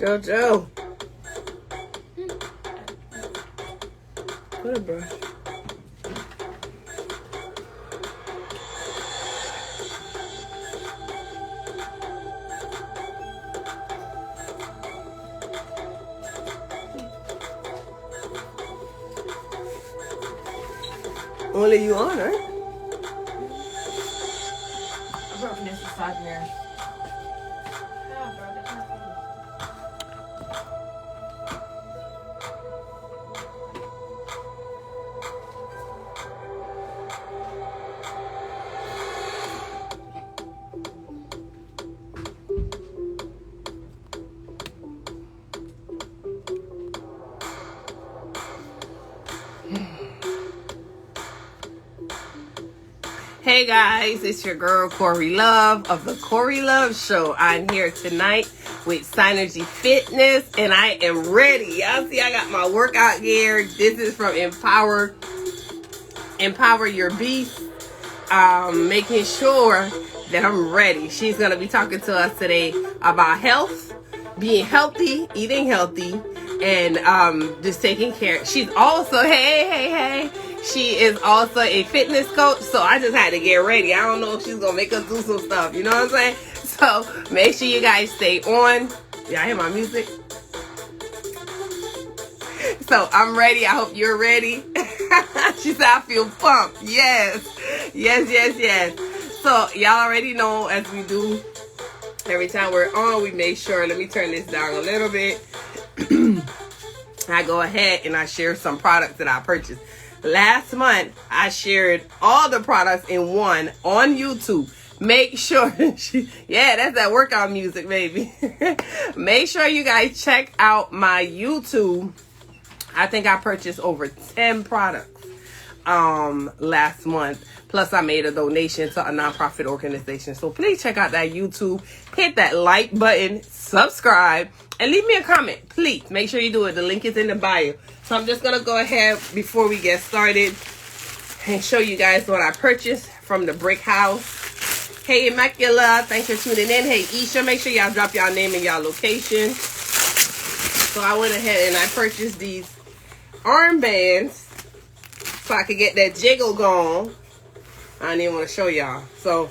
Jojo. Put a brush. Only you on, right? I brought this aside there. Hey guys, it's your girl Corey Love of the Corey Love Show. I'm here tonight with Synergy Fitness and I am ready. Y'all see I got my workout gear. This is from Empower Your Beast. Making sure that I'm ready. She's going to be talking to us today about health, being healthy, eating healthy, and just taking care. She's also, hey. She is also a fitness coach, so I just had to get ready. I don't know if she's going to make us do some stuff, you know what I'm saying? So make sure you guys stay on. Y'all hear my music? So I'm ready. I hope you're ready. She said, I feel pumped. Yes. So y'all already know, as we do every time we're on, we make sure, let me turn this down a little bit. I go ahead and I share some products that I purchased. Last month, I shared all the products in one on YouTube. Make sure, that's that workout music, baby. Make sure you guys check out my YouTube. I think I purchased over 10 products last month. Plus, I made a donation to a nonprofit organization. So please check out that YouTube. Hit that like button, subscribe, and leave me a comment. Please, make sure you do it. The link is in the bio. So I'm just going to go ahead before we get started and show you guys what I purchased from the Brick House. Hey, Immaculata, thanks for tuning in. Hey, Isha, make sure y'all drop y'all name and y'all location. So I went ahead and I purchased these armbands so I could get that jiggle going. I didn't even want to show y'all. So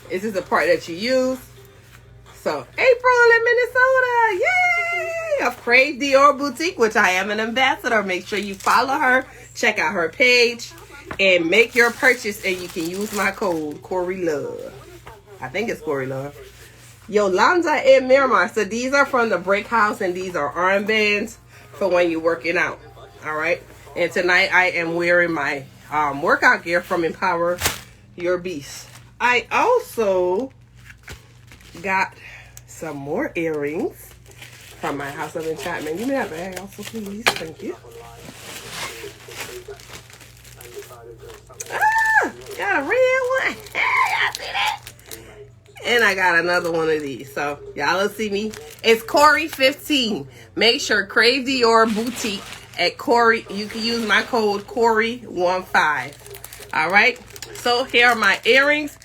this is the part that you use. So April in Minnesota, yay! Of Crave Dior Boutique, which I am an ambassador. Make sure you follow her, check out her page, and make your purchase. And you can use my code Corey Love. I think it's Corey Love. Yolanda and Miramar. So these are from the Brick House, and these are armbands for when you're working out. All right. And tonight I am wearing my workout gear from Empower Your Beast. I also got some more earrings from my House of Enchantment. Give me that bag also, please. Thank you. Got a red one. Hey, y'all see that? And I got another one of these. So y'all will see me. It's Corey15. Make sure Crave Dior Boutique at Corey. You can use my code Corey15. All right. So here are my earrings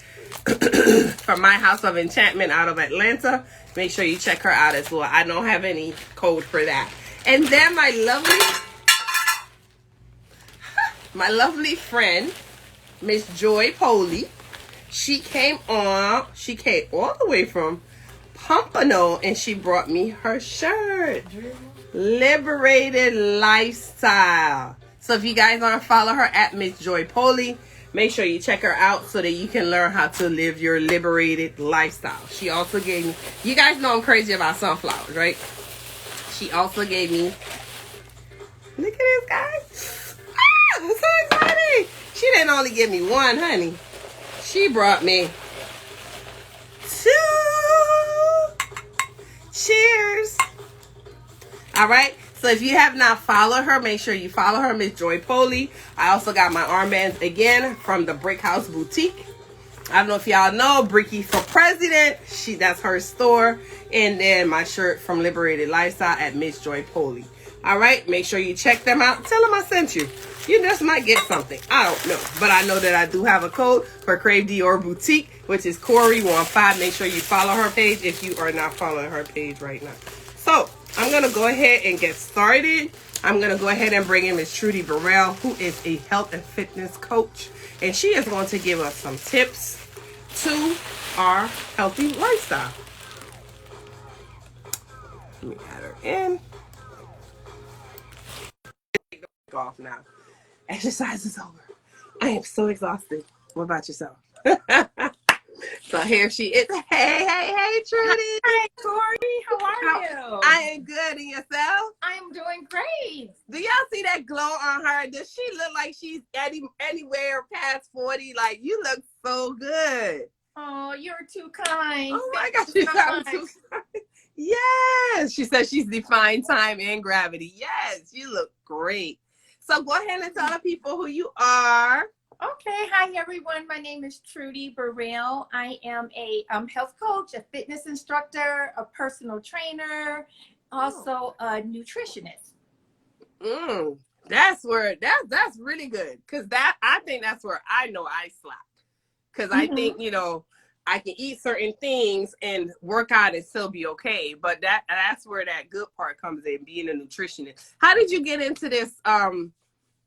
from my House of Enchantment out of Atlanta. Make sure you check her out as well. I don't have any code for that. And then my lovely friend, Miss Joy Poley. She came all the way from Pompano and she brought me her shirt. Liberated Lifestyle. So if you guys want to follow her at Miss Joy Poley, make sure you check her out so that you can learn how to live your liberated lifestyle. She also gave me, you guys know I'm crazy about sunflowers, right? She also gave me, look at this, guys. Ah, I'm so excited. She didn't only give me one, honey. She brought me 2. Cheers. All right. So if you have not followed her, make sure you follow her, Miss Joy Poley. I also got my armbands again from the Brick House Boutique. I don't know if y'all know Bricky for President. That's her store. And then my shirt from Liberated Lifestyle at Miss Joy Poley. All right. Make sure you check them out. Tell them I sent you. You just might get something. I don't know. But I know that I do have a code for Crave Dior Boutique, which is Corey15. Make sure you follow her page if you are not following her page right now. So I'm going to go ahead and get started. I'm going to go ahead and bring in Miss Trudie Burrell, who is a health and fitness coach. And she is going to give us some tips to our healthy lifestyle. Let me add her in. Off now. Exercise is over. I am so exhausted. What about yourself? So here she is. Hey, Trudy. Hi, Corey. How are you? I am good. And yourself? I'm doing great. Do y'all see that glow on her? Does she look like she's anywhere past 40? Like, you look so good. Oh, you're too kind. Oh my gosh, you sound too kind. Yes. She says she's defying time and gravity. Yes, you look great. So go ahead and tell the people who you are. Okay. Hi, everyone. My name is Trudie Burrell. I am a health coach, a fitness instructor, a personal trainer, also a nutritionist. That's really good. Because I think that's where I know I slack. Because I think, I can eat certain things and work out and still be okay. But that's where that good part comes in, being a nutritionist. How did you get into this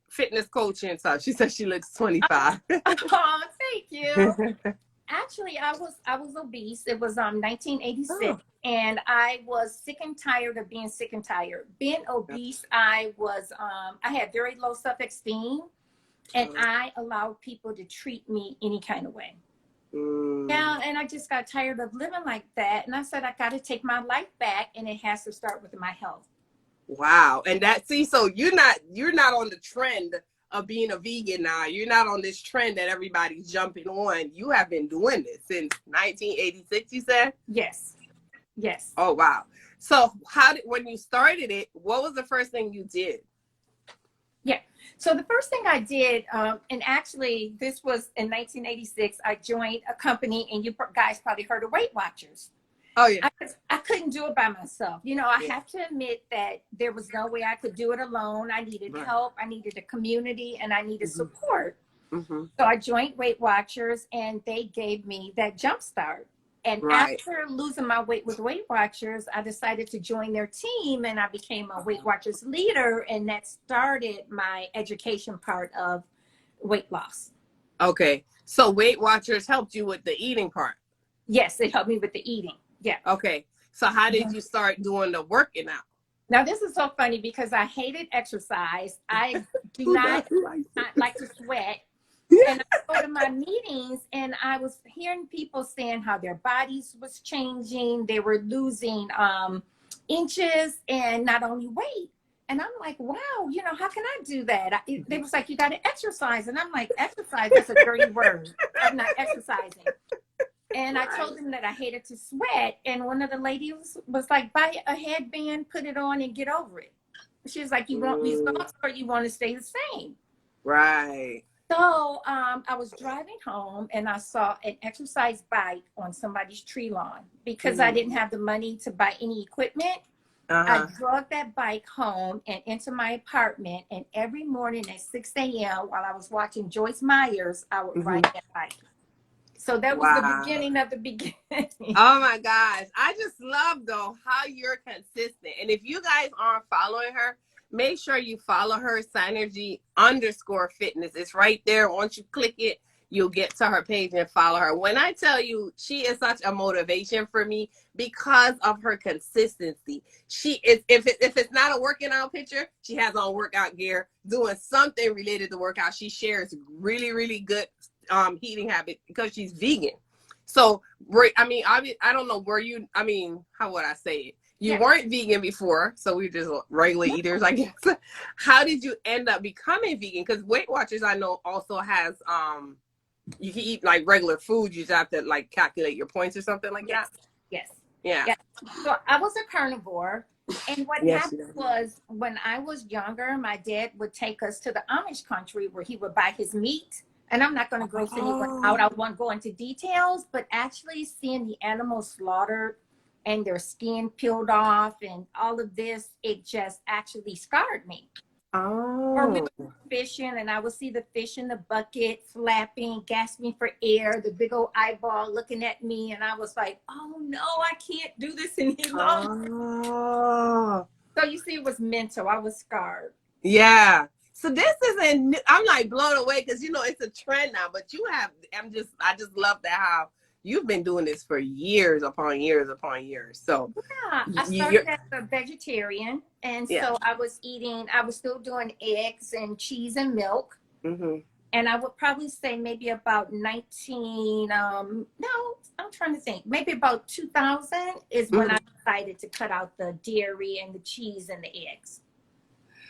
fitness coaching and stuff? She says she looks 25. Oh, thank you. Actually, I was obese. It was 1986, and I was sick and tired of being sick and tired. Being obese, I had very low self-esteem, and I allowed people to treat me any kind of way. Yeah, and I just got tired of living like that, and I said I got to take my life back, and it has to start with my health. Wow. And so you're not on the trend of being a vegan now. You're not on this trend that everybody's jumping on. You have been doing this since 1986, you said? Yes. Oh, wow. So when you started it, what was the first thing you did? Yeah. So the first thing I did, and actually this was in 1986, I joined a company, and you guys probably heard of Weight Watchers. Oh, yeah. I couldn't do it by myself. I have to admit that there was no way I could do it alone. I needed help. I needed a community, and I needed support. So I joined Weight Watchers, and they gave me that jump start. And after losing my weight with Weight Watchers, I decided to join their team, and I became a Weight Watchers leader, and that started my education part of weight loss. Okay. So Weight Watchers helped you with the eating part? Yes, it helped me with the eating. Yeah. Okay. So how did you start doing the working out? Now, this is so funny because I hated exercise. I do not like to sweat. And I go to my meetings, and I was hearing people saying how their bodies was changing. They were losing inches and not only weight. And I'm like, wow, how can I do that? They was like, you got to exercise. And I'm like, exercise is a dirty word. I'm not exercising. And I told them that I hated to sweat. And one of the ladies was like, buy a headband, put it on, and get over it. She was like, you want results, or you want to stay the same? Right. So I was driving home, and I saw an exercise bike on somebody's tree lawn. Because I didn't have the money to buy any equipment, I drug that bike home and into my apartment. And every morning at 6 a.m. while I was watching Joyce Myers, I would ride that bike. So that was the beginning of the beginning. Oh my gosh. I just love though how you're consistent. And if you guys aren't following her, make sure you follow her, Synergy_fitness. It's right there. Once you click it, you'll get to her page and follow her. When I tell you, she is such a motivation for me because of her consistency. She is, if it's not a working out picture, she has on workout gear, doing something related to workout. She shares really, really good eating habits because she's vegan. So, I don't know how would I say it? You weren't vegan before, so we were just regular eaters, I guess. How did you end up becoming vegan? Because Weight Watchers, I know, also has, you can eat like regular food. You just have to like calculate your points or something like that. Yes. Yeah. So I was a carnivore. And what happened was when I was younger, my dad would take us to the Amish country where he would buy his meat. And I'm not going to gross anyone out. I won't go into details, but actually seeing the animals slaughtered and their skin peeled off and all of this, it just actually scarred me. Or we Oh. would go fishing, and I would see the fish in the bucket flapping, gasping for air, the big old eyeball looking at me, and I was like, "Oh no, I can't do this any longer." Oh. So you see, it was mental. I was scarred. Yeah. So this isn't. I'm like blown away because you know it's a trend now. But you have. I just love that how you've been doing this for years upon years upon years. So Yeah, I you're. started as a vegetarian, and Yeah. so I was eating. I was still doing eggs and cheese and milk. Mm-hmm. And I would probably say maybe about 19, no, I'm trying to think. Maybe about 2000 is when Mm-hmm. I decided to cut out the dairy and the cheese and the eggs.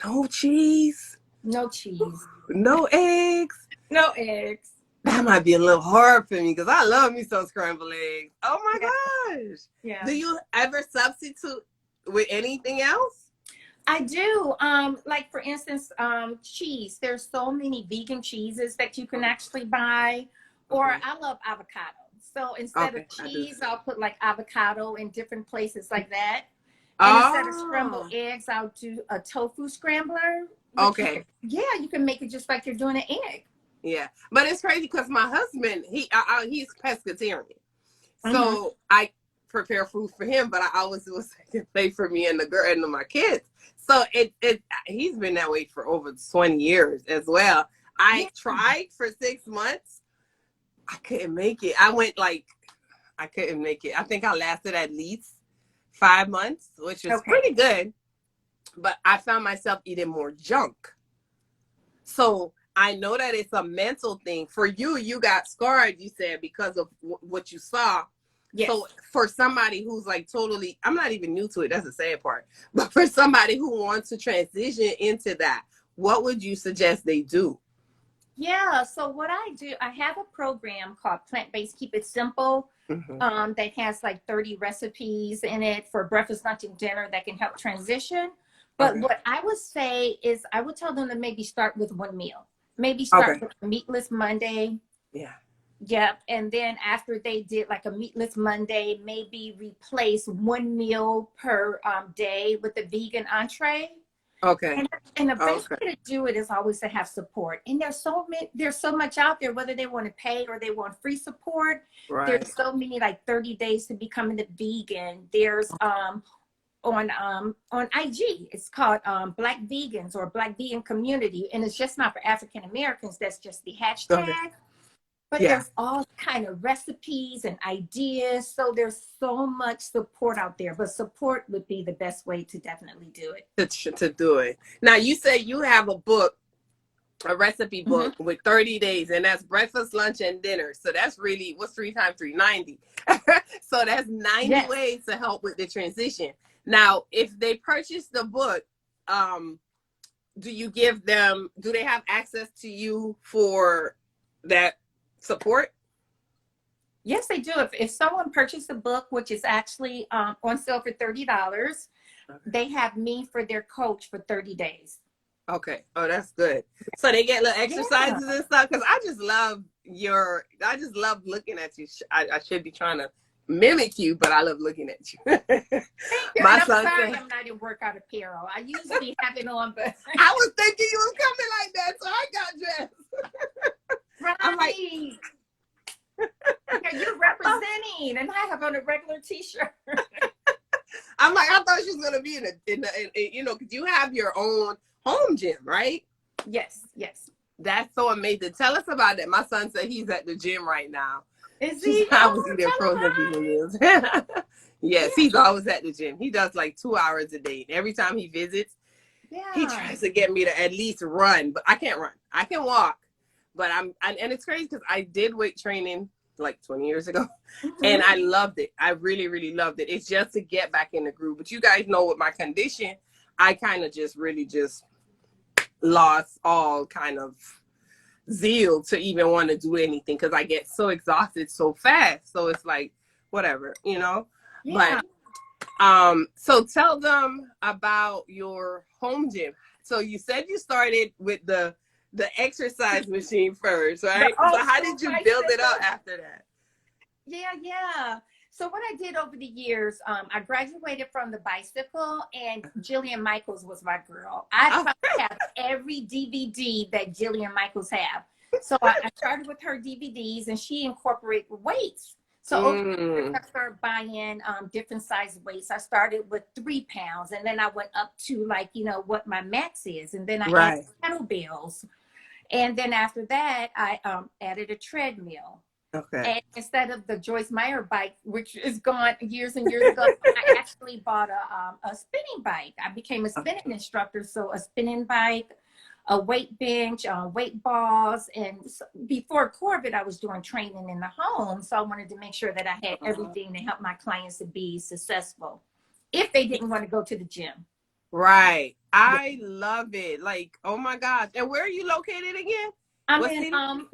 No cheese. No cheese. No eggs. No eggs. That might be a little hard for me because I love me some scrambled eggs. Oh my Yeah. gosh. Yeah. Do you ever substitute with anything else? I do. Like for instance, cheese. There's so many vegan cheeses that you can actually buy. Or Okay. I love avocado. So instead of cheese, I'll put like avocado in different places like that. And instead of scrambled eggs, I'll do a tofu scrambler. Okay. You can make it just like you're doing an egg. Yeah, but it's crazy because my husband, he's pescatarian, Mhm. so I prepare food for him, but I always do a second plate for me and the girl and my kids. So he's been that way for over 20 years as well. I tried for 6 months. I couldn't make it. I couldn't make it. I think I lasted at least 5 months, which is pretty good. But I found myself eating more junk. So I know that it's a mental thing. For you, you got scarred, you said, because of what you saw. Yes. So for somebody who's like totally, I'm not even new to it. That's the sad part. But for somebody who wants to transition into that, what would you suggest they do? Yeah. So what I do, I have a program called PlantBased Keep It Simple. Mm-hmm. That has like 30 recipes in it for breakfast, lunch, and dinner that can help transition. But what I would say is I would tell them to maybe start with one meal. Maybe start with a meatless Monday. Yeah. Yeah. And then after they did like a meatless Monday, maybe replace one meal per day with a vegan entree. Okay. And the best way to do it is always to have support. And there's so much out there, whether they want to pay or they want free support. Right. There's so many, like 30 days to becoming a vegan. There's on IG. It's called Black Vegans or Black Vegan Community. And it's just not for African Americans. That's just the hashtag. Okay. But there's all kind of recipes and ideas. So there's so much support out there. But support would be the best way to definitely do it. To do it. Now, you say you have a book, a recipe book with 30 days. And that's breakfast, lunch, and dinner. So that's really, what's 3 times 3? 90. So that's 90 ways to help with the transition. Now, if they purchase the book, do they have access to you for that support? Yes, they do. If someone purchased the book, which is actually on sale for $30, they have me for their coach for 30 days. Okay. Oh, that's good. So they get little exercises and stuff. Because I just love looking at you. I should be trying to mimic you, but I love looking at you. My son said, I'm not in workout apparel. I usually have it on, but I was thinking you was coming like that, so I got dressed. Right. I'm like, you're representing, and I have on a regular T-shirt. I'm like, I thought she was gonna be in because you have your own home gym, right? Yes. That's so amazing. Tell us about that. My son said he's at the gym right now. Is he? Yes, he's always at the gym. He does like 2 hours a day. Every time he visits, he tries to get me to at least run, but I can't run. I can walk, but and it's crazy because I did weight training like 20 years ago, and I loved it. I really, really loved it. It's just to get back in the groove. But you guys know with my condition, I kind of just lost all kind of zeal to even want to do anything because I get so exhausted so fast. So it's like whatever, But so tell them about your home gym. So you said you started with the exercise machine first, right? So how did you build it up after that? Yeah. So what I did over the years, I graduated from the bicycle, and Jillian Michaels was my girl. I probably have every DVD that Jillian Michaels have. So I started with her DVDs, and she incorporated weights. So over the years, I started buying different size weights. I started with 3 pounds, and then I went up to, like, you know, what my max is. And then I added kettlebells. And then after that, I added a treadmill. Okay. And instead of the Joyce Meyer bike, which is gone years and years ago, I actually bought a spinning bike. I became a spinning instructor. So a spinning bike, a weight bench, weight balls. And before COVID, I was doing training in the home. So I wanted to make sure that I had everything to help my clients to be successful if they didn't want to go to the gym. Right. I love it. Like, oh my gosh. And where are you located again? I'm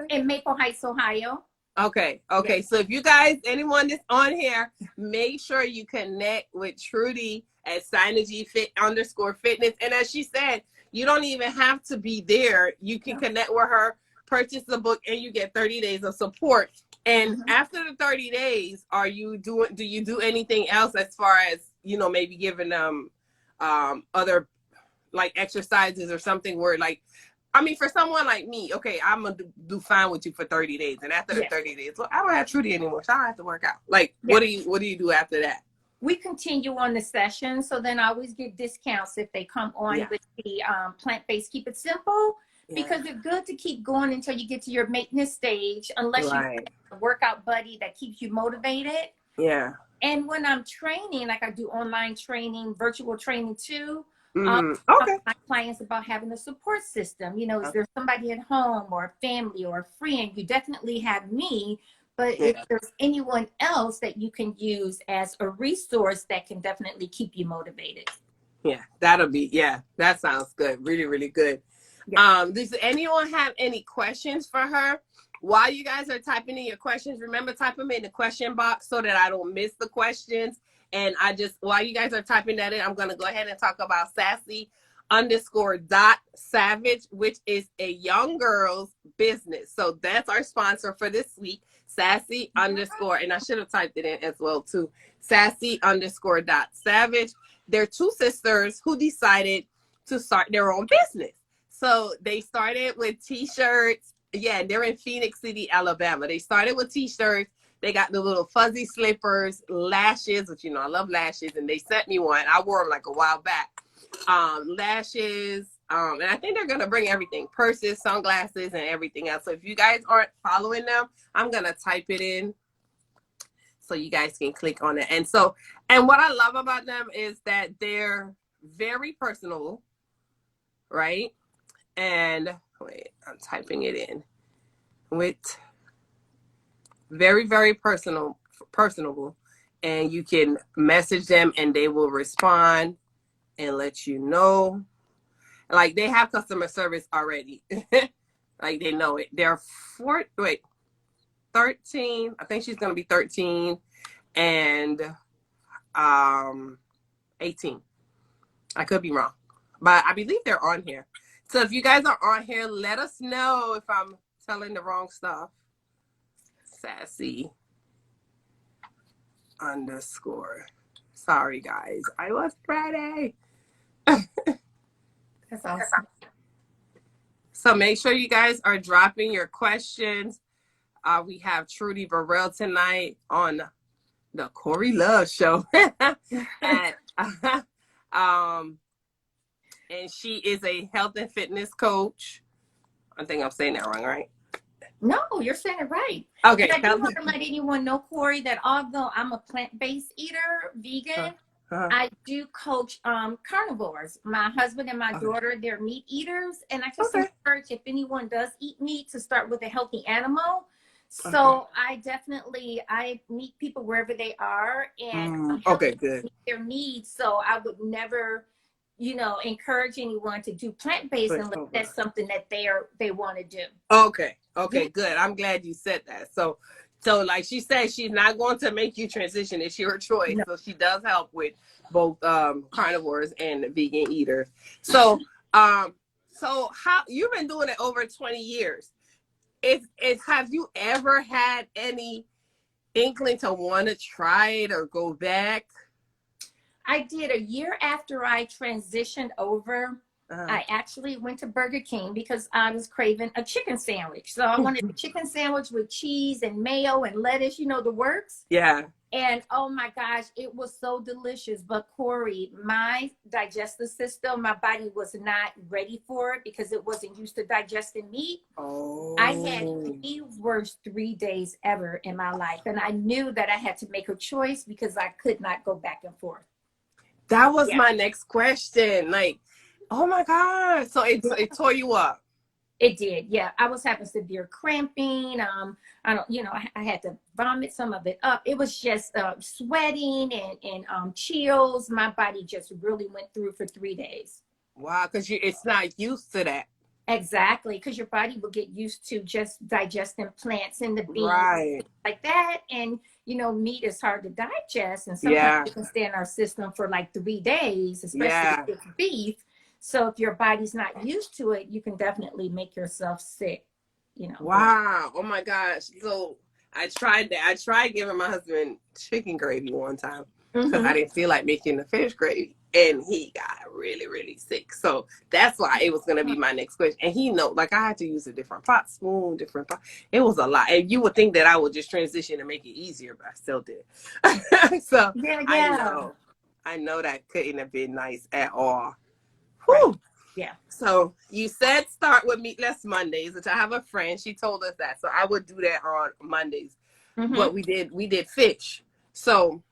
in Maple Heights, Ohio. Okay. Okay. Yes. So if you guys, anyone that's on here, make sure you connect with Trudy at Synergy_Fitness. And as she said, you don't even have to be there. You can connect with her, purchase the book, and you get 30 days of support. And after the 30 days, do you do anything else as far as, you know, maybe giving them other like exercises or something where, like, I mean, for someone like me, okay, I'm gonna do fine with you for 30 days, and after the 30 days, well, I don't have Trudy anymore, so I don't have to work out. Like, what do you do after that? We continue on the session, so then I always give discounts if they come on with the plant-based Keep It Simple, because it's good to keep going until you get to your maintenance stage, unless you have a workout buddy that keeps you motivated. Yeah. And when I'm training, like I do online training, virtual training too. Okay. My clients about having a support system. You know, is there somebody at home or a family or a friend? You definitely have me, but if there's anyone else that you can use as a resource that can definitely keep you motivated. Yeah, that sounds good. Really, really good. Yeah. Does anyone have any questions for her? While you guys are typing in your questions, remember, type them in the question box so that I don't miss the questions. And while you guys are typing that in, I'm going to go ahead and talk about sassy_.savage, which is a young girl's business. So that's our sponsor for this week, sassy_, and I should have typed it in as well too, sassy_.savage. They're two sisters who decided to start their own business. So they started with t-shirts. Yeah, they're in Phoenix City, Alabama. They started with t-shirts. They got the little fuzzy slippers, lashes, which, you know, I love lashes, and they sent me one. I wore them like a while back. Lashes, and I think they're going to bring everything, purses, sunglasses, and everything else. So if you guys aren't following them, I'm going to type it in so you guys can click on it. And what I love about them is that they're very personable, right? And wait, I'm typing it in. With very, very personable, and you can message them and they will respond and let you know. Like, they have customer service already. Like, they know it. They're 13. I think she's gonna be 13 and 18. I could be wrong, but I believe they're on here. So if you guys are on here, let us know if I'm telling the wrong stuff. Sassy_. Sorry, guys. I was Friday. That's awesome. So make sure you guys are dropping your questions. We have Trudy Burrell tonight on the Corey Love Show. And she is a health and fitness coach. I think I'm saying that wrong, right? No, you're saying it right. Okay. And I do want to let anyone know, Corey, that although I'm a plant-based eater, vegan, I do coach carnivores. My husband and my daughter, they're meat eaters. And I just encourage, if anyone does eat meat, to start with a healthy animal. So I meet people wherever they are, and good. Meet their needs. So I would never, you know, encourage anyone to do plant-based unless that's something that they want to do. Okay, good. I'm glad you said that. So like she said, she's not going to make you transition. It's your choice. No. So she does help with both carnivores and vegan eaters. So how you've been doing it over 20 years. Have you ever had any inkling to want to try it or go back? I did. A year after I transitioned over, I actually went to Burger King because I was craving a chicken sandwich. So I wanted a chicken sandwich with cheese and mayo and lettuce, you know, the works. Yeah. And oh my gosh, it was so delicious. But Corey, my digestive system, my body was not ready for it because it wasn't used to digesting meat. Oh. I had the worst 3 days ever in my life. And I knew that I had to make a choice because I could not go back and forth. That was my next question. Like, oh my God. So it tore you up. It did, yeah. I was having severe cramping. I had to vomit some of it up. It was just sweating and chills. My body just really went through for 3 days. Wow, because it's not used to that. Exactly, because your body will get used to just digesting plants and the beans, right, like that. And, you know, meat is hard to digest. And sometimes it can stay in our system for like 3 days, especially if it's beef. So if your body's not used to it, you can definitely make yourself sick, you know. Wow. Oh my gosh. So I tried that. I tried giving my husband chicken gravy one time because I didn't feel like making the fish gravy. And he got really, really sick. So that's why it was going to be my next question. And he know, like I had to use a different pot spoon, different pot. It was a lot. And you would think that I would just transition and make it easier, but I still did. So I know that couldn't have been nice at all. Whew. Yeah. So you said start with meatless Mondays, which I have a friend. She told us that. So I would do that on Mondays. But we did fish. So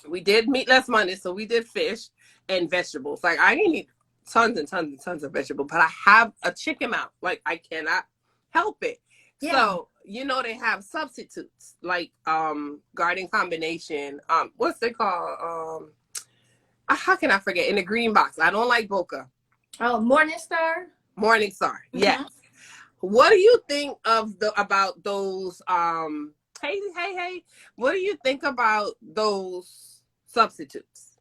we did meatless Mondays. So we did fish and vegetables. Like I didn't eat tons and tons and tons of vegetables, but I have a chicken mouth. Like I cannot help it. Yeah. So you know they have substitutes like garden combination. What's they called? How can I forget? In the green box. I don't like Boca. Oh, Morningstar? Morningstar, yes. What do you think about those? Hey. What do you think about those substitutes?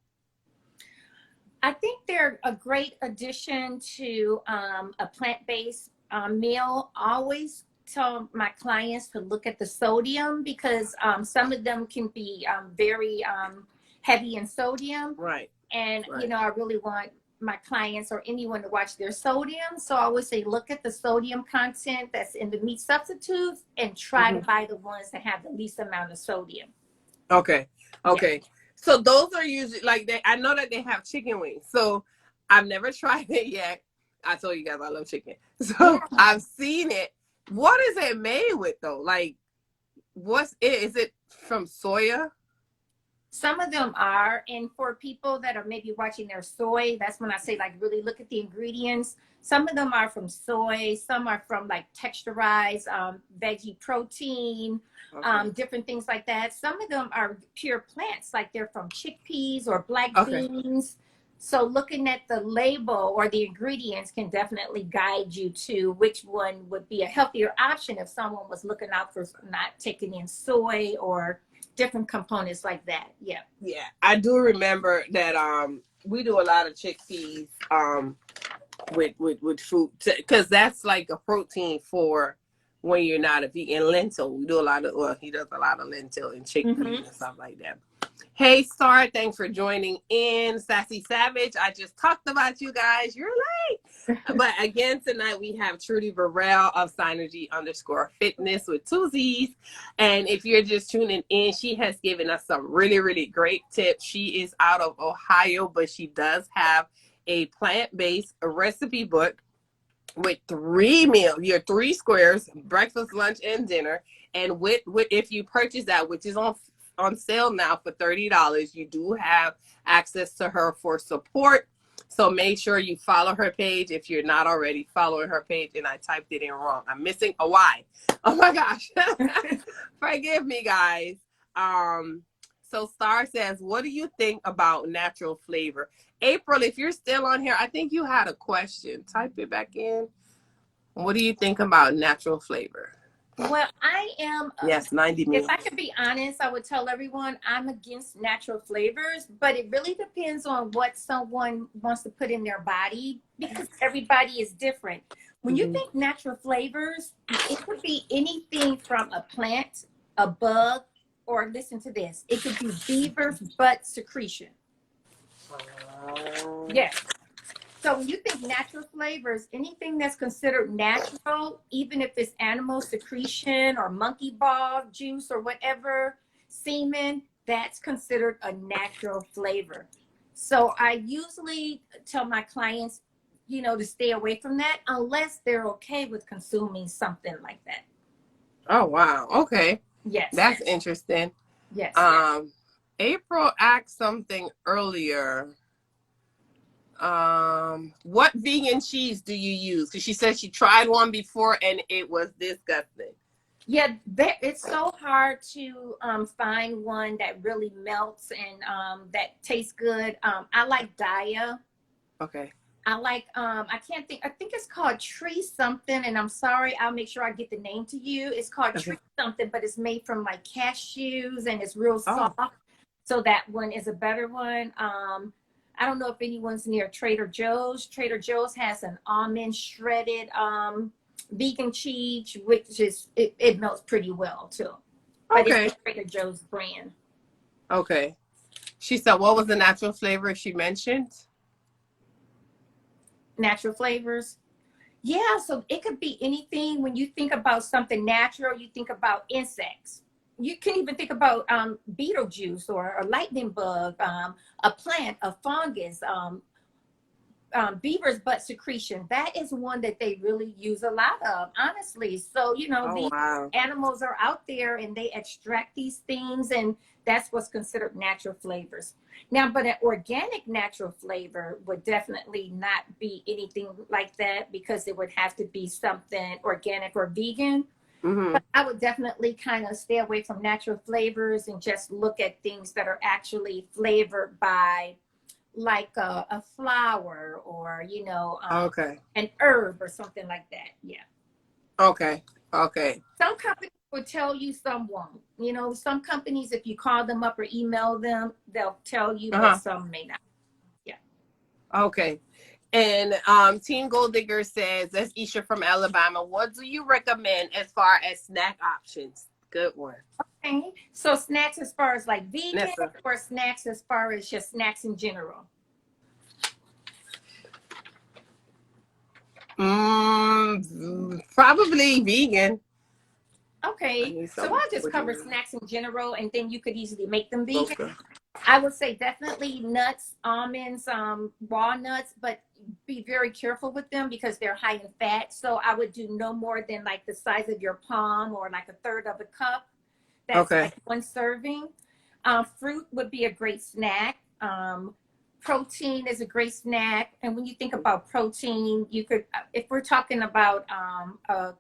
I think they're a great addition to a plant-based meal. I always tell my clients to look at the sodium because some of them can be very heavy in sodium. Right. And, you know, I really want my clients or anyone to watch their sodium. So I always say, look at the sodium content that's in the meat substitutes and try to buy the ones that have the least amount of sodium. Okay. Yeah. So those are usually like I know that they have chicken wings. So I've never tried it yet. I told you guys I love chicken. So I've seen it. What is it made with though? Like, what's it? Is it from soya? Some of them are, and for people that are maybe watching their soy, that's when I say like really look at the ingredients. Some of them are from soy, some are from like texturized veggie protein, different things like that. Some of them are pure plants, like they're from chickpeas or black beans. So looking at the label or the ingredients can definitely guide you to which one would be a healthier option if someone was looking out for not taking in soy or different components like that. Yeah. I do remember that we do a lot of chickpeas with food because that's like a protein for when you're not a vegan. Lentil, we do a lot of he does a lot of lentil and chickpeas and stuff like that. Hey Star, thanks for joining in. Sassy Savage, I just talked about you guys. You're late. But again, tonight we have Trudy Burrell of Synergy_Fitness with 2 Z's. And if you're just tuning in, she has given us some really, really great tips. She is out of Ohio, but she does have a plant-based recipe book with 3 meals, your 3 squares, breakfast, lunch, and dinner. And with if you purchase that, which is on sale now for $30, you do have access to her for support. So make sure you follow her page if you're not already following her page. And I typed it in wrong. I'm missing a Y. Oh my gosh. Forgive me, guys. So Star says, what do you think about natural flavor? April, if you're still on here, I think you had a question. Type it back in. What do you think about natural flavor? Well, I am. Yes, 90 minutes. If I could be honest, I would tell everyone I'm against natural flavors, but it really depends on what someone wants to put in their body because everybody is different. When you think natural flavors, it could be anything from a plant, a bug, or listen to this, it could be beaver's butt secretion. Yes. So when you think natural flavors, anything that's considered natural, even if it's animal secretion or monkey ball juice or whatever, semen, that's considered a natural flavor. So I usually tell my clients, you know, to stay away from that unless they're okay with consuming something like that. Oh, wow. Okay. Yes. That's interesting. Yes. April asked something earlier. What vegan cheese do you use? Because she said she tried one before and it was disgusting. Yeah, it's so hard to find one that really melts and that tastes good. I like Daya. Okay. I like I think it's called Tree something, and I'm sorry, I'll make sure I get the name to you. It's called Tree something, but it's made from like cashews and it's real soft. So that one is a better one. I don't know if anyone's near Trader Joe's. Trader Joe's has an almond shredded vegan cheese, which is it melts pretty well too. But it's Trader Joe's brand. Okay. She said, what was the natural flavor she mentioned? Natural flavors. Yeah, so it could be anything. When you think about something natural, you think about insects. You can even think about Beetlejuice or a lightning bug, a plant, a fungus, beaver's butt secretion. That is one that they really use a lot of, honestly. So, you know, these animals are out there and they extract these things, and that's what's considered natural flavors. Now, but an organic natural flavor would definitely not be anything like that because it would have to be something organic or vegan. Mm-hmm. But I would definitely kind of stay away from natural flavors and just look at things that are actually flavored by like a flower or, you know, an herb or something like that. Yeah. Okay. Some companies will tell you, some won't. You know, some companies, if you call them up or email them, they'll tell you, but some may not. Yeah. Okay. And Team Gold Digger says, that's Isha from Alabama. What do you recommend as far as snack options? Good one. Okay. So snacks as far as like vegan or snacks as far as just snacks in general? Probably vegan. Okay. So I'll just cover snacks in general, and then you could easily make them vegan. Okay. I would say definitely nuts, almonds, walnuts, but be very careful with them because they're high in fat. So I would do no more than like the size of your palm or like a third of a cup. That's like one serving. Fruit would be a great snack. Protein is a great snack. And when you think about protein, you could, if we're talking about a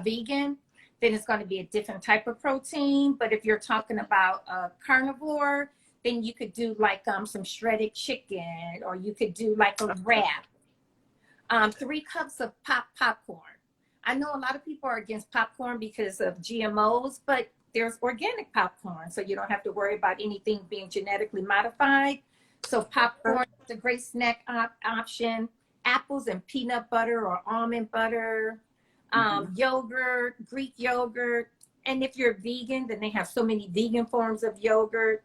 vegan, then it's going to be a different type of protein. But if you're talking about a carnivore, then you could do like some shredded chicken, or you could do like a wrap. 3 cups of popcorn. I know a lot of people are against popcorn because of GMOs, but there's organic popcorn, so you don't have to worry about anything being genetically modified. So popcorn is a great snack option. Apples and peanut butter or almond butter. Yogurt, Greek yogurt. And if you're vegan, then they have so many vegan forms of yogurt.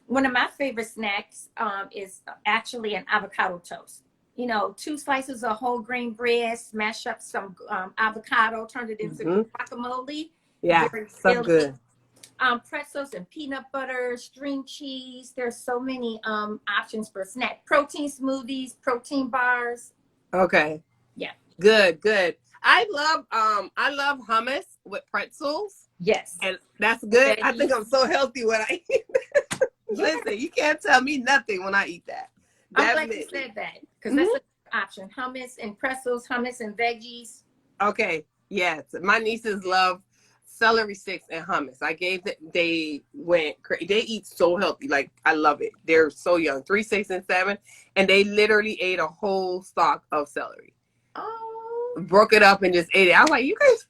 One of my favorite snacks is actually an avocado toast. You know, 2 slices of whole grain bread, smash up some avocado, turn it into guacamole. Yeah, so good. Pretzels and peanut butter, string cheese. There's so many options for snack. Protein smoothies, protein bars. Okay. Yeah. Good. I love hummus with pretzels. Yes. And that's good. I think I'm so healthy when I eat that. Listen, you can't tell me nothing when I eat that. I'm glad you said that, because that's an option. Hummus and pretzels, hummus and veggies. Okay. Yes. My nieces love celery sticks and hummus. I gave them, they went crazy. They eat so healthy. Like, I love it. They're so young, 3, 6, and 7. And they literally ate a whole stalk of celery. Oh. Broke it up and just ate it. I was like, you guys,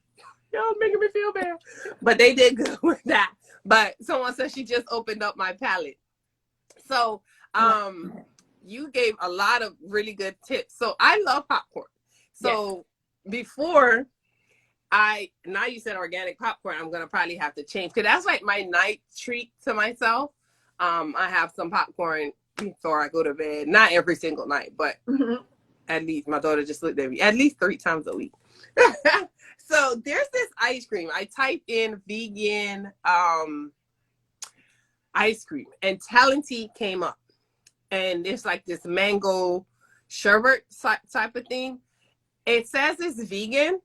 y'all making me feel bad. But they did good with that. But someone said she just opened up my palate. So, you gave a lot of really good tips. So I love popcorn. So before now you said organic popcorn, I'm going to probably have to change, because that's like my night treat to myself. I have some popcorn before I go to bed. Not every single night, but at least my daughter just looked at me at least 3 times a week. So there's this ice cream. I typed in vegan ice cream and Talenty came up. And it's like this mango sherbet type of thing. It says it's vegan.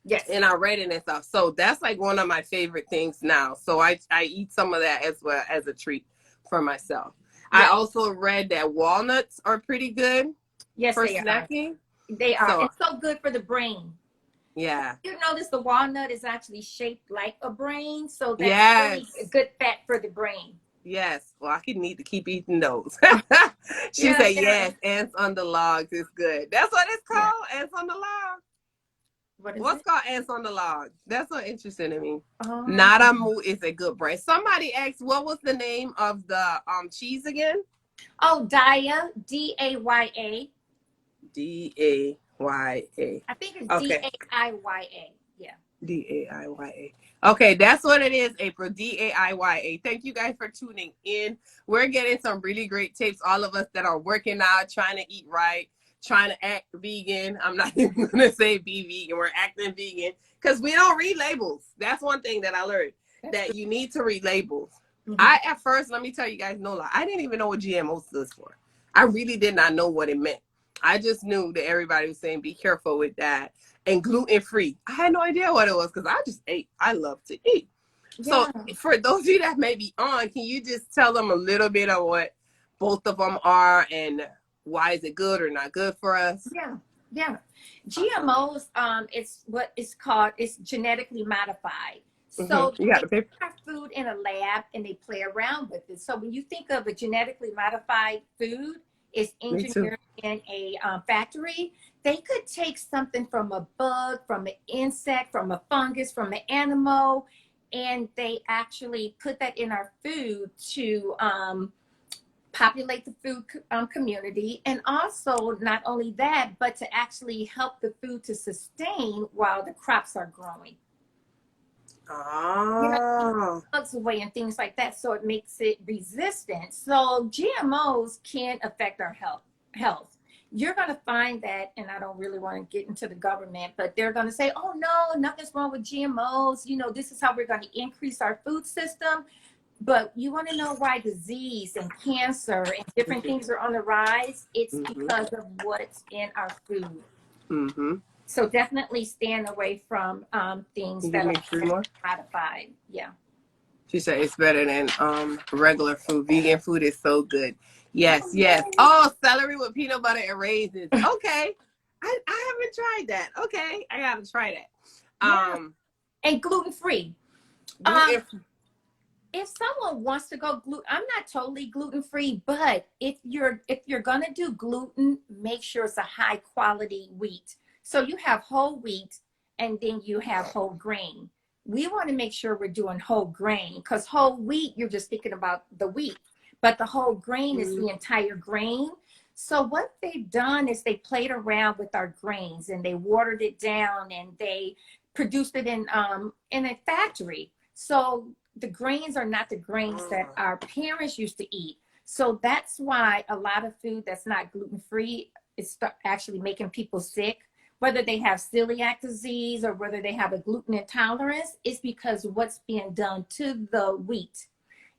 Yes. And I read it and stuff. So that's like one of my favorite things now. So I eat some of that as well as a treat for myself. Yes. I also read that walnuts are pretty good for snacking. They are. So, it's so good for the brain. Yeah. You notice the walnut is actually shaped like a brain. So that's really a good fat for the brain. Yes. Well, I need to keep eating those. She said, yes, ants on the logs is good. That's what it's called? Yeah. Ants on the log? What's called ants on the log? That's so interesting to me. Nadamu is a good brand. Somebody asked, what was the name of the cheese again? Oh, Daya, D-A-Y-A. D-A-Y-A. I think it's D-A-I-Y-A. Yeah. D-A-I-Y-A. Okay, that's what it is, April. D-A-I-Y-A. Thank you guys for tuning in. We're getting some really great tips. All of us that are working out, trying to eat right, trying to act vegan. I'm not even going to say be vegan. We're acting vegan because we don't read labels. That's one thing that I learned, that you need to read labels. I, at first, let me tell you guys, no lie, I didn't even know what GMO stood for. I really did not know what it meant. I just knew that everybody was saying, be careful with that. And gluten-free. I had no idea what it was because I just ate. I love to eat. Yeah. So for those of you that may be on, can you just tell them a little bit of what both of them are and why is it good or not good for us? Yeah. GMOs, it's what is called, it's genetically modified. So they put our food in a lab and they play around with it. So when you think of a genetically modified food, is engineered in a factory, they could take something from a bug, from an insect, from a fungus, from an animal, and they actually put that in our food to populate the food community. And also, not only that, but to actually help the food to sustain while the crops are growing. Bugs away and things like that, so it makes it resistant. So GMOs can affect our health. You're going to find that, and I don't really want to get into the government, but they're going to say, oh no, nothing's wrong with GMOs. You know, this is how we're going to increase our food system. But you want to know why disease and cancer and different things are on the rise? It's because of what's in our food. So definitely stand away from things that are modified. Yeah. She said it's better than regular food. Vegan food is so good. Yes. Oh, celery with peanut butter and raisins. Okay. I haven't tried that. Okay. I got to try that. And gluten-free. If someone wants to go gluten, I'm not totally gluten-free, but if you're going to do gluten, make sure it's a high quality wheat. So you have whole wheat and then you have whole grain. We want to make sure we're doing whole grain because whole wheat, you're just thinking about the wheat, but the whole grain is the entire grain. So what they've done is they played around with our grains and they watered it down and they produced it in a factory. So the grains are not the grains that our parents used to eat. So that's why a lot of food that's not gluten-free is actually making people sick. Whether they have celiac disease or whether they have a gluten intolerance, is because what's being done to the wheat,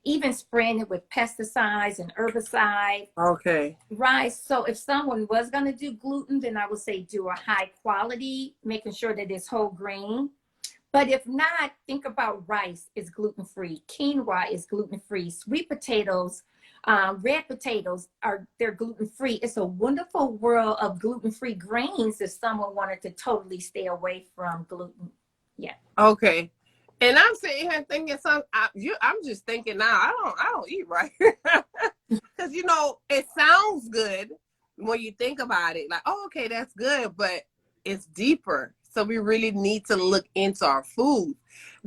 even spraying it with pesticides and herbicides. Okay. Right. So if someone was going to do gluten, then I would say do a high quality, making sure that it's whole grain. But if not, think about rice is gluten-free. Quinoa is gluten-free. Sweet potatoes, red potatoes they're gluten-free. It's a wonderful world of gluten-free grains if someone wanted to totally stay away from gluten. Yeah. Okay. And I'm sitting here thinking I'm just thinking now, I don't eat right. Because it sounds good when you think about it. Like, oh, okay, that's good, but it's deeper. So we really need to look into our food.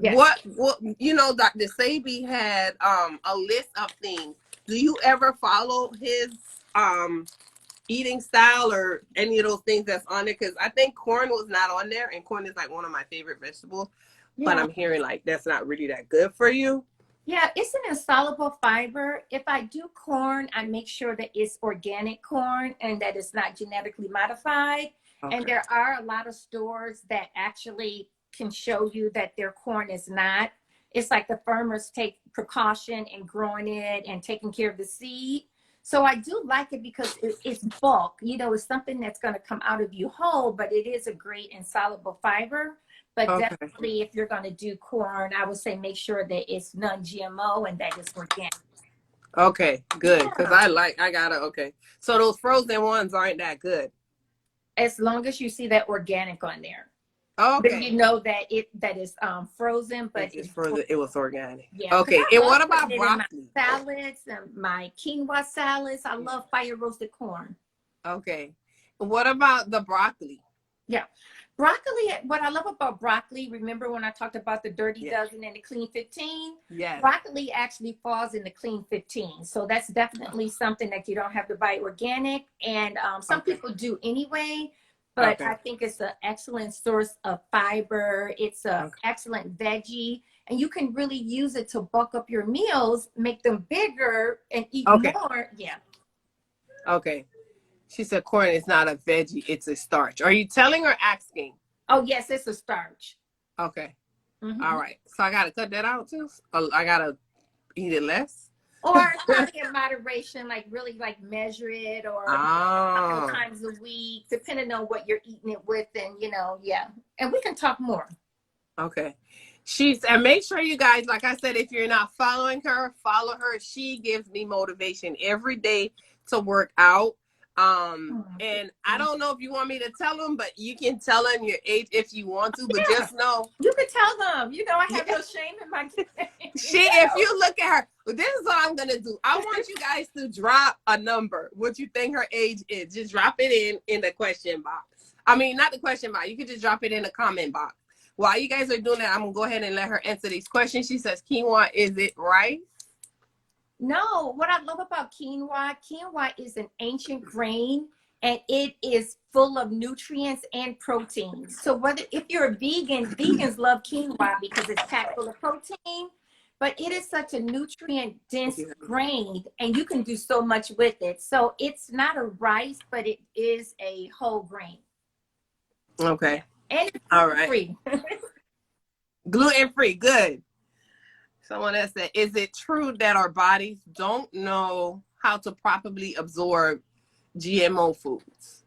Yes. What Dr. Sebi had a list of things. Do you ever follow his eating style or any of those things that's on there? Because I think corn was not on there, and corn is like one of my favorite vegetables. Yeah. But I'm hearing like that's not really that good for you. Yeah, it's an insoluble fiber. If I do corn, I make sure that it's organic corn and that it's not genetically modified. And Okay. there are a lot of stores that actually can show you that their corn is not. It's like the farmers take precaution in growing it and taking care of the seed. So I do like it because it's bulk. You know, it's something that's going to come out of you whole, but it is a great insoluble fiber. But Okay. definitely, if you're going to do corn, I would say make sure that it's non-GMO and that it's organic. Okay, good. Because Yeah. I gotta, okay. So those frozen ones aren't that good. As long as you see that organic on there, then you Okay. know that that is frozen, but It's frozen. It was organic. yeah. Because Okay. I And love what putting about it in my broccoli? salads and my quinoa salads. I love fire roasted corn. Okay. And what about the broccoli? Yeah. Broccoli, what I love about broccoli, remember when I talked about the dirty Yeah. dozen and the clean 15? Yes. Broccoli actually falls in the clean 15. So that's definitely something that you don't have to buy organic. And some Okay. people do anyway, but Okay. I think it's an excellent source of fiber. It's an Okay. excellent veggie. And you can really use it to bulk up your meals, make them bigger, and eat Okay. more. Yeah. Okay. She said corn is not a veggie, it's a starch. Are you telling or asking? Oh, yes, it's a starch. Okay. Mm-hmm. All right. So I gotta cut that out too? I gotta eat it less? Or probably in moderation, like really like measure it or a couple Oh. times a week, depending on what you're eating it with. And, yeah. And we can talk more. Okay. And make sure you guys, like I said, if you're not following her, follow her. She gives me motivation every day to work out. And I don't know if you want me to tell them, but you can tell them your age if you want to, but Yeah, just know. you can tell them, I have Yeah. no shame in my game. If you look at her, this is what I'm gonna do. I want you guys to drop a number, what you think her age is. Just drop it in the question box. I mean, not the question box. You can just drop it in the comment box. While you guys are doing that, I'm gonna go ahead and let her answer these questions. She says, quinoa, is it rice? No, what I love about quinoa is an ancient grain and it is full of nutrients and proteins. So if you're a vegan, vegans love quinoa because it's packed full of protein, but it is such a nutrient dense grain and you can do so much with it. So it's not a rice, but it is a whole grain. Okay. And it's all right. free. Gluten free, good. Someone else said, is it true that our bodies don't know how to properly absorb GMO foods?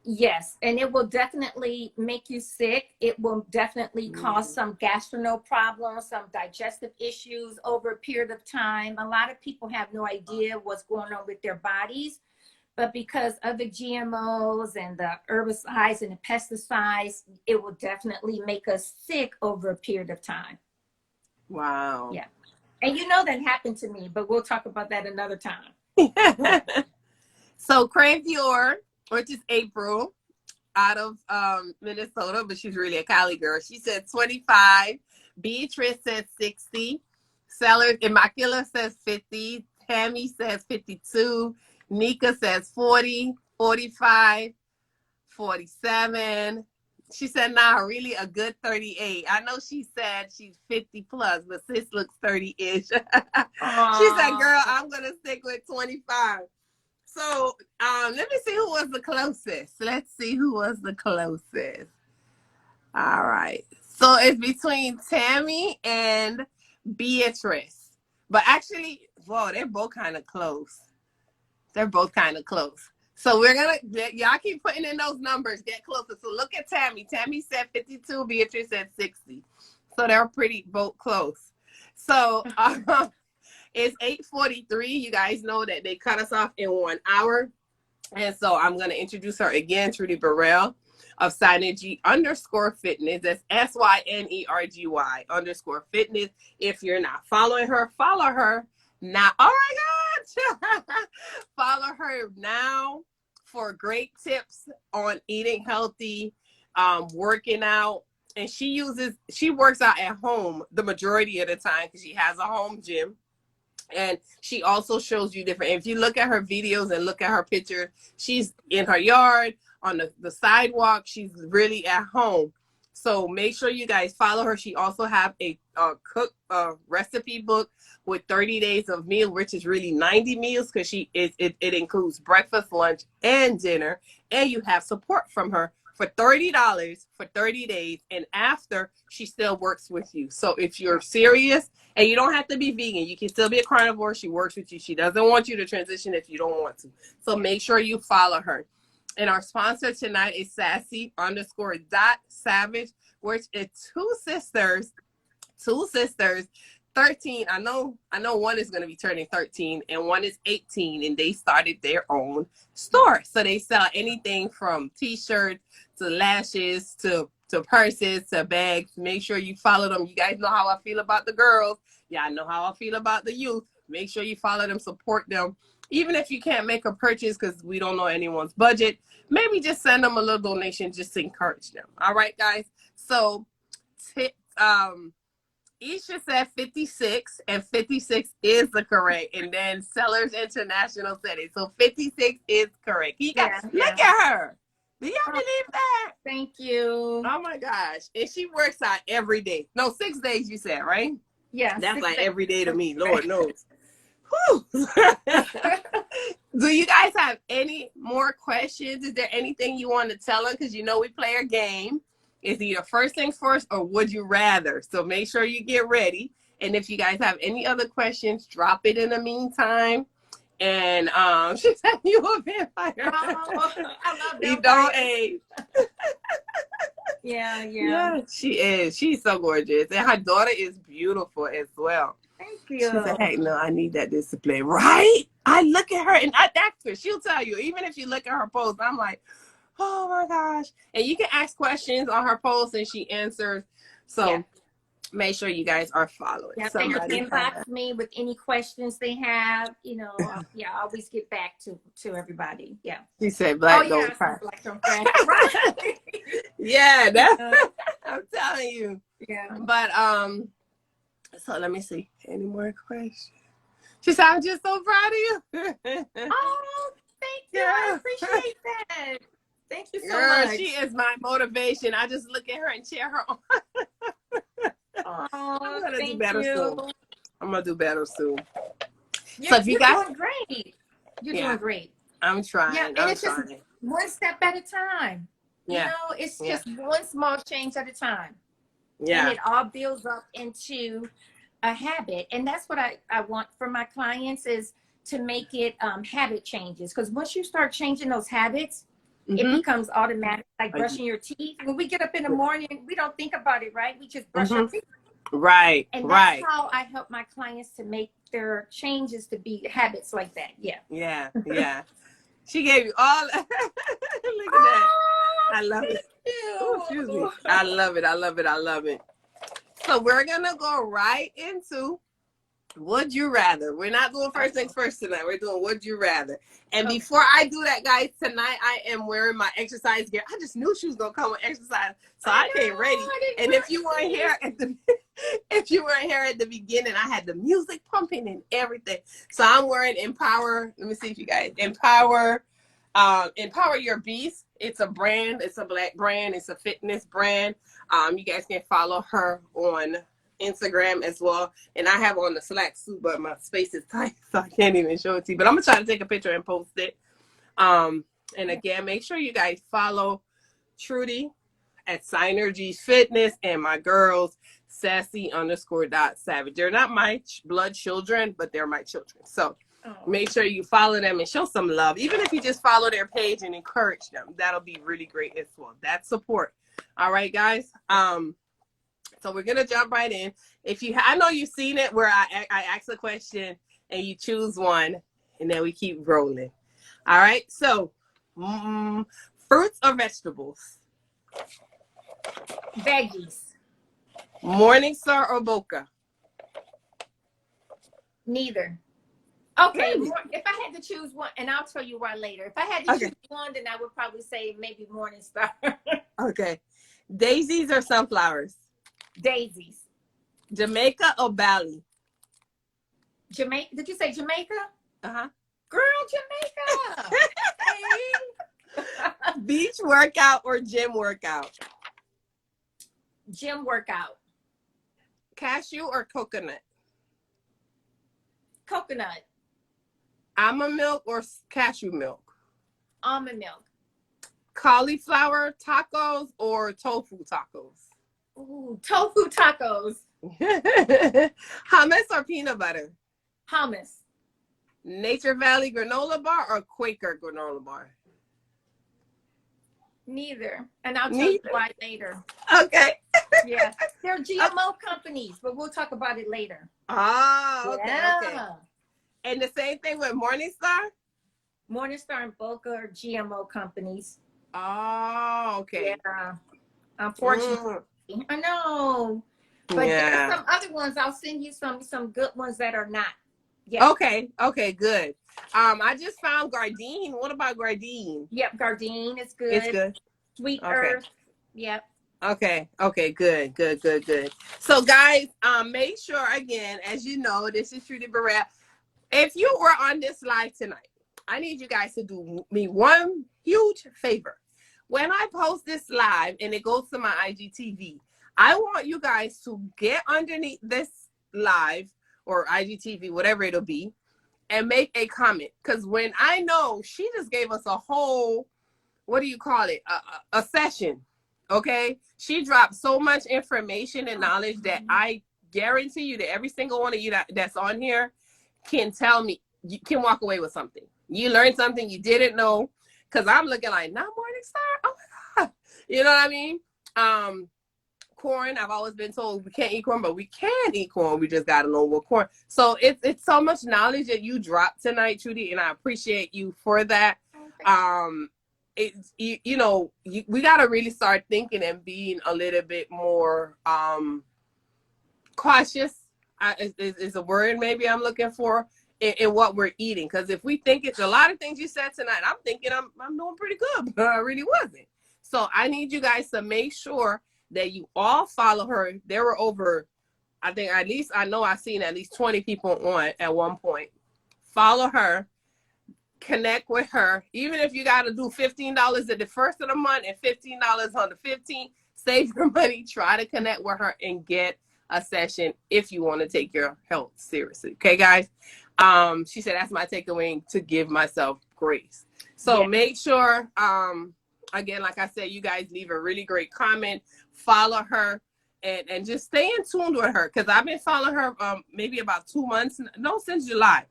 Yes, and it will definitely make you sick. It will definitely cause some gastrointestinal problems, some digestive issues over a period of time. A lot of people have no idea what's going on with their bodies, but because of the GMOs and the herbicides and the pesticides, it will definitely make us sick over a period of time. Wow. Yeah. And that happened to me, but we'll talk about that another time. So Carefree, which is April, out of Minnesota, but she's really a Cali girl. She said 25. Beatrice said 60. Sellers Immaculate says 50. Tammy says 52. Nika says 40, 45, 47. She said, nah, really a good 38. I know she said she's 50 plus, but sis looks 30-ish. She said, girl, I'm going to stick with 25. So let me see who was the closest. Let's see who was the closest. All right. So it's between Tammy and Beatrice. But actually, whoa, they're both kind of close. They're both kind of close. So we're going to, y'all keep putting in those numbers, get closer. So look at Tammy. Tammy said 52, Beatrice said 60. So they're pretty both close. So it's 8:43. You guys know that they cut us off in 1 hour. And so I'm going to introduce her again, Trudy Burrell of Synergy_Fitness. That's SYNERGY_Fitness. If you're not following her, follow her now. Oh my God. Follow her now for great tips on eating healthy, working out. And she works out at home the majority of the time because she has a home gym. And she also shows you different. If you look at her videos and look at her picture, she's in her yard, on the sidewalk. She's really at home. So make sure you guys follow her. She also have a cook recipe book with 30 days of meal, which is really 90 meals, because it includes breakfast, lunch, and dinner. And you have support from her for $30 for 30 days. And after, she still works with you. So if you're serious, and you don't have to be vegan, you can still be a carnivore. She works with you. She doesn't want you to transition if you don't want to. So make sure you follow her. And our sponsor tonight is sassy_.savage, which is two sisters, 13. I know one is going to be turning 13 and one is 18, and they started their own store. So they sell anything from t-shirts to lashes to purses to bags. Make sure you follow them. You guys know how I feel about the girls. Yeah, I know how I feel about the youth. Make sure you follow them, support them. Even if you can't make a purchase because we don't know anyone's budget, maybe just send them a little donation just to encourage them. All right, guys. So Isha said 56, and 56 is the correct. And then Sellers International said it. So 56 is correct. Look at her. Do y'all believe that? Thank you. Oh my gosh. And she works out every day. No, 6 days you said, right? Yeah. That's like every day to me. Lord knows. Do you guys have any more questions? Is there anything you want to tell them? Because you know we play a game. It's either first things first or would you rather. So make sure you get ready. And if you guys have any other questions, drop it in the meantime. And she said you a vampire. Oh, I love you don't age. Yeah, she is. She's so gorgeous. And her daughter is beautiful as well. Thank you. She said, hey, no, I need that discipline. Right? I look at her and I ask her. She'll tell you. Even if you look at her post, I'm like, oh my gosh. And you can ask questions on her post and she answers. So make sure you guys are following. Yeah, they can inbox me with any questions they have. You know, I always get back to everybody. Yeah. She said black don't cry. Black don't cry. Right. Yeah, that's I'm telling you. Yeah. But so let me see. Any more questions? She said, I'm just so proud of you. Oh, thank you. I appreciate that. Thank you so much. She is my motivation. I just look at her and cheer her on. Oh, I'm gonna do better soon. I'm gonna do better soon. You're doing great. You're doing great. I'm trying. Yeah, and it's just one step at a time. Yeah. You know, it's just one small change at a time. Yeah. And it all builds up into a habit. And that's what I want from my clients, is to make it habit changes. Because once you start changing those habits, it becomes automatic, like brushing your teeth. When we get up in the morning, we don't think about it, right? We just brush our teeth. Right. And that's how I help my clients to make their changes to be habits like that. Yeah. Yeah. Yeah. She gave you all. Look at that. I love it. Oh, excuse me. I love it. I love it. I love it. So we're going to go right into would you rather. We're not doing first things first tonight. We're doing would you rather. And before I do that, guys, tonight I am wearing my exercise gear. I just knew she was gonna come with exercise, so I came ready. And if you weren't here at the beginning, I had the music pumping and everything. So I'm wearing Empower. Let me see if you guys Empower Your Beast. It's a brand. It's a black brand. It's a fitness brand. You guys can follow her on Instagram as well. And I have on the Slack suit, but my space is tight, so I can't even show it to you. But I'm gonna try to take a picture and post it. And again, make sure you guys follow Trudy at Synergy Fitness and my girls sassy_.savage. They're not my blood children, but they're my children. So make sure you follow them and show some love. Even if you just follow their page and encourage them, that'll be really great as well. That's support. All right, guys. So we're gonna jump right in. I know you've seen it where I ask a question and you choose one, and then we keep rolling. All right. So, fruits or vegetables? Veggies. Morningstar or Boca? Neither. Okay. If I had to choose one, and I'll tell you why later. If I had to choose one, then I would probably say maybe Morningstar. Okay. Daisies or sunflowers? Daisies. Jamaica or Bali? Jamaica. Did you say Jamaica? Girl, Jamaica. Beach workout or gym workout? gym workout. Cashew or coconut? Coconut. Almond milk or cashew milk? Almond milk. Cauliflower tacos or tofu tacos? Ooh, tofu tacos. Hummus or peanut butter? Hummus. Nature Valley granola bar or Quaker granola bar? Neither. And I'll tell you why later. Okay. Yeah. They're GMO companies, but we'll talk about it later. Oh, okay, Yeah. okay. And the same thing with Morningstar? Morningstar and Boca are GMO companies. Oh, okay. Yeah. Unfortunately. I know. But there's some other ones. I'll send you some good ones that are not. Yeah. Okay. Okay, good. I just found Gardein. What about Gardein? Yep, Gardein is good. It's good. Sweet Earth. Yep. Okay. Okay, good. Good, good, good. So guys, make sure again, as you know, this is Trudy Burrell. If you were on this live tonight, I need you guys to do me one huge favor. When I post this live and it goes to my IGTV, I want you guys to get underneath this live or IGTV, whatever it'll be, and make a comment. Because when I know she just gave us a whole, what do you call it? A session. Okay. She dropped so much information and knowledge that I guarantee you that every single one of you that's on here can tell me, you can walk away with something. You learned something you didn't know. Because I'm looking like, not Morningstar? Oh my God. You know what I mean? Corn, I've always been told we can't eat corn, but we can eat corn. We just got to know what corn. So it's so much knowledge that you dropped tonight, Trudy, and I appreciate you for that. We got to really start thinking and being a little bit more cautious is a word maybe I'm looking for in what we're eating. Because if we think it's a lot of things you said tonight, I'm thinking I'm doing pretty good, but I really wasn't. So I need you guys to make sure that you all follow her. There were over, I think at least, I know I've seen at least 20 people on at one point. Follow her, connect with her. Even if you got to do $15 at the first of the month and $15 on the 15th, save your money, try to connect with her and get a session if you want to take your health seriously. Okay, guys? She said, that's my takeaway, to give myself grace. So make sure, again, like I said, you guys leave a really great comment, follow her, and just stay in tune with her. Because I've been following her maybe about 2 months, no, since July.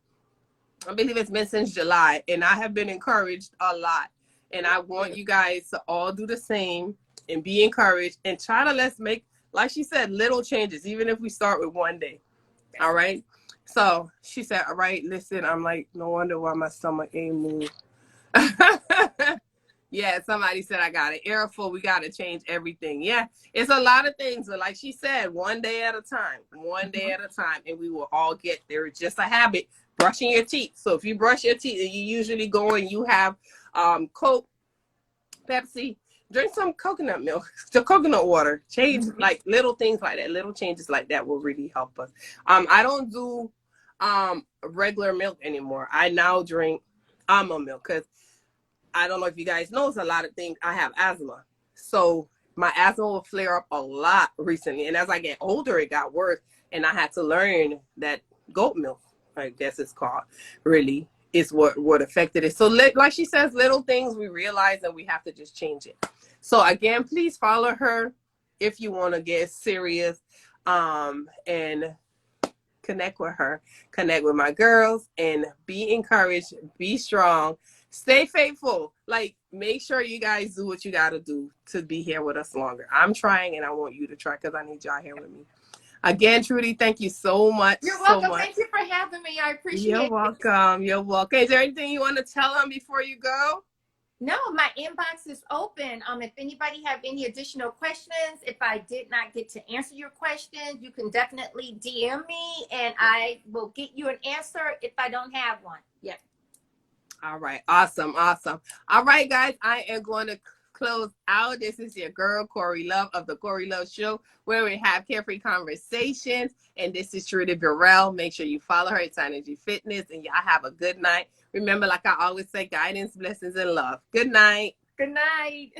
I believe it's been since July, and I have been encouraged a lot. And I want you guys to all do the same and be encouraged and try to let's make, like she said, little changes, even if we start with one day. All right. So she said, all right, listen, I'm like, no wonder why my stomach ain't moved. Yeah, somebody said I got an earful. We got to change everything. Yeah, it's a lot of things. But like she said, one day at a time, and we will all get there. It's just a habit, brushing your teeth. So if you brush your teeth and you usually go and you have Coke, Pepsi, drink some coconut milk, the coconut water. Change like little things like that. Little changes like that will really help us. I don't do regular milk anymore. I now drink almond milk because I don't know if you guys know, it's a lot of things. I have asthma. So my asthma will flare up a lot recently. And as I get older, it got worse. And I had to learn that goat milk, I guess it's called, really is what affected it. So like she says, little things we realize and we have to just change it. So again, please follow her if you want to get serious and connect with her, connect with my girls, and be encouraged, be strong. Stay faithful. Like, make sure you guys do what you got to do to be here with us longer. I'm trying, and I want you to try because I need y'all here with me. Again, Trudy, thank you so much. You're welcome. Thank you for having me. I appreciate it. You're welcome. You're welcome. Is there anything you want to tell them before you go? No, my inbox is open. If anybody have any additional questions, if I did not get to answer your question, you can definitely DM me, and I will get you an answer if I don't have one. Yep. All right. Awesome. Awesome. All right, guys. I am going to close out. This is your girl, Corey Love of the Corey Love Show, where we have carefree conversations. And this is Trudy Burrell. Make sure you follow her. It's Energy Fitness. And y'all have a good night. Remember, like I always say, guidance, blessings, and love. Good night. Good night.